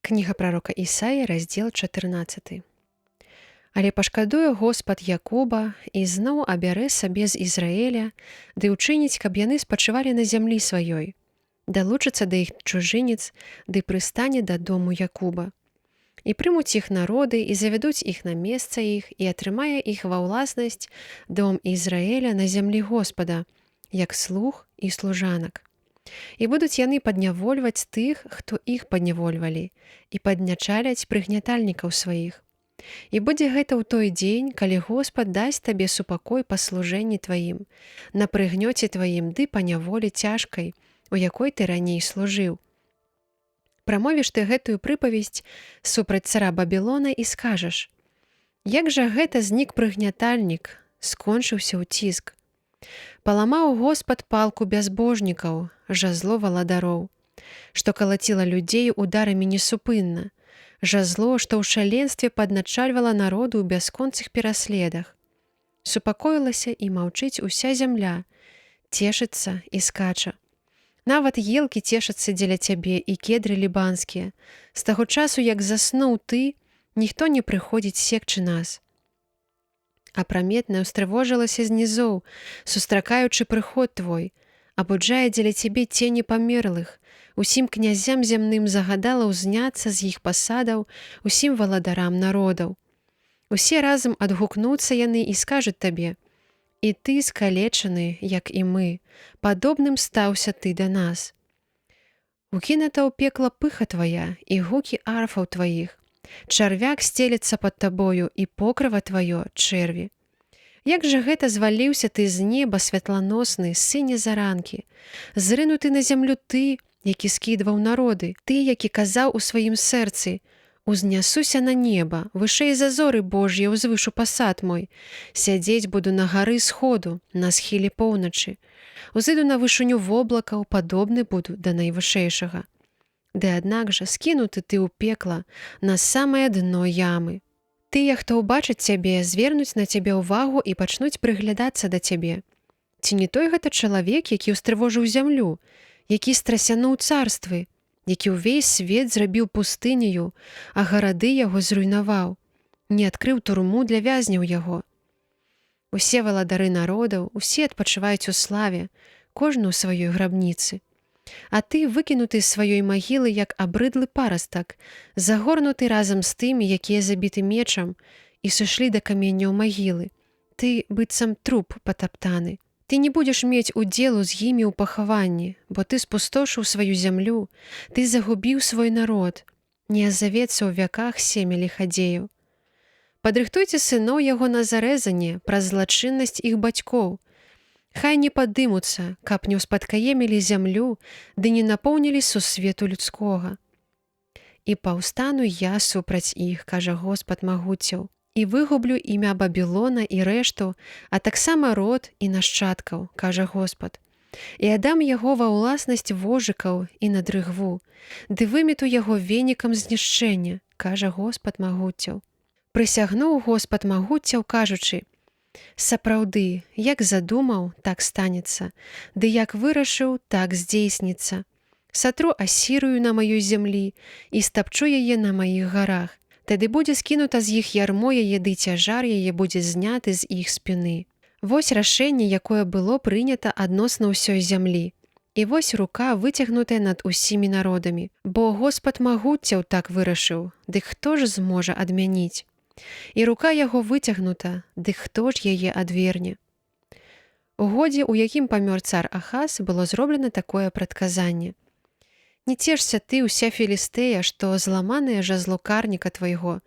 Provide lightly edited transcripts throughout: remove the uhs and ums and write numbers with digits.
Кніга прарока Ісаі, раздзел 14. Але пашкадуе Господ Якуба і зноў абярэ сабе з Ізраэля, ды ўчыніць, каб яны спачывалі на зямлі сваёй, далучыцца да іх чужынец, ды прыстане да дому Якуба. І прымуць іх народы, і завядуць іх на месца іх, і атрымае іх ва ўласнасць дом Ізраэля на зямлі Господа, як слуг і служанак. І будуць яны паднявольваць тых, хто іх паднявольвалі, і паднячаляць прыгнятальнікаў сваіх. І будзе гэта ў той дзень, калі Господ дасць табе супакой па служэнні тваім, на прыгнёце тваім ды па няволі цяжкай, у якой ты раней служыў. Прамовіш ты гэтую прыпавесць супраць цара Бабілона і скажаш: як жа гэта знік прыгнятальнік, скончыўся ўціск. Паламаў Господ палку бязбожнікаў, жазло валадароў, што калаціла людзей ударамі несупынна, жазло, што ў шаленстве падначальвала народу ў бясконцых пераследах. Супакоілася і маўчыць уся зямля, цешыцца і скача. Нават елкі цешацца дзеля цябе і кедры лібанскія. З таго часу, як заснуў ты, ніхто не прыходзіць секчы нас. Апраметна ўстрывожылася з нізоў, сустракаючы прыход твой, абуджае дзеля цябе цені памерлых, усім князям зямным загадала ўзняцца з іх пасадаў, усім валадарам народаў. Усе разам адгукнуцца яны і скажуць табе: і ты скалечаны, як і мы, падобным стаўся ты да нас. Укінута ў пекла пыха твая і гукі арфаў тваіх, чарвяк стелецца пад табою і покрыва тваё чэрві. Як жа гэта зваліўся ты з неба святланосны, сыне заранкі, зрынуты на зямлю ты, які скідваў народы, ты, які казаў у сваім сэрцы: узнясуся на неба, вышэй за зоры Бож'е ўзвышу пасад мой, сядзець буду на гары сходу, на схіле поўначы, узыду на вышыню воблакаў, падобны буду да найвышэйшага. Ды аднак жа скінуты ты ў пекла, на самае дно ямы. Тыя, хто ўбачаць цябе, звернуць на цябе ўвагу і пачнуць прыглядацца да цябе. Ці не той гэта чалавек, які ўстрывожыў зямлю, які страсянуў царствы, які ўвесь свет зрабіў пустыняю, а гарады яго зруйнаваў, не адкрыў турму для вязняў яго. Усе валадары народаў, усе адпачываюць у славе, кожны ў сваёй грабніцы. А ты выкінуты з сваёй магілы, як абрыдлы парастак, загорнуты разам з тымі, якія забіты мечам і сышлі да каменняў магілы. Ты быццам труп патаптаны. Ты не будзеш мець удзелу з імі ў пахаванні, бо ты спустошыў сваю зямлю, ты загубіў свой народ, не азавецца ў вяках семя ліхадзеяў. Падрыхтуйце сыноў яго на зарэзанне праз злачыннасць іх бацькоў. Хай не падымуцца, каб не ўспадкаемілі зямлю, ды не напоўнілі сусвету людскога. І паўстану я супраць іх, кажа Господ магуццяў, і выгублю імя Бабілона і рэшту, а таксама род і нашчадкаў, кажа Господ. І адам яго ва ўласнасць вожыкаў і на дрыгву, ды вымету яго венікам знішчэння, кажа Господ магуццяў. Прысягнуў Господ магуццяў, кажучы: сапраўды, як задумаў, так станецца, ды як вырашыў, так здзейсніцца. Сатру Асірыю на маёй зямлі і стапчу яе на маіх гарах. Тады будзе скінута з іх ярмо яе, ды цяжар яе будзе зняты з іх спіны. Вось рашэнне, якое было прынята адносна ўсёй зямлі. І вось рука выцягнутая над усімі народамі. Бо Господ магуццяў так вырашыў, дык хто ж зможа адмяніць? І рука яго выцягнута, дык хто ж яе адверне? У годзе, у якім памёр цар Ахаз, было зроблена такое прадказанне: не цешся ты, уся Філістэя, што зламанае жазло карніка твайго,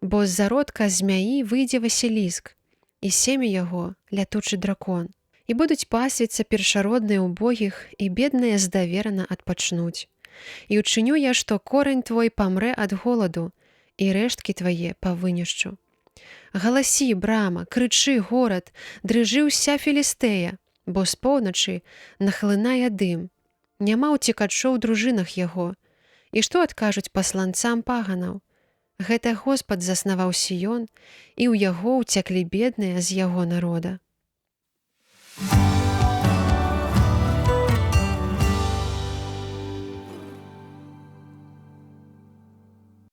бо з зародка змяі выйдзе Васіліск, і семя яго лятучы дракон. І будуць пасвіцца першародныя ўбогіх, і бедныя здаверана адпачнуць. І учыню я, што корань твой памрэ ад голаду, і рэшткі твае па вынішчу. Галасі, брама, крычы, горад, дрыжы ўся Філістэя, бо з поўначы нахлынае дым. Няма ўцекачоў у дружынах яго. І што адкажуць пасланцам паганаў? Гэта Господ заснаваў Сіён, і ў яго ўцяклі бедныя з яго народа.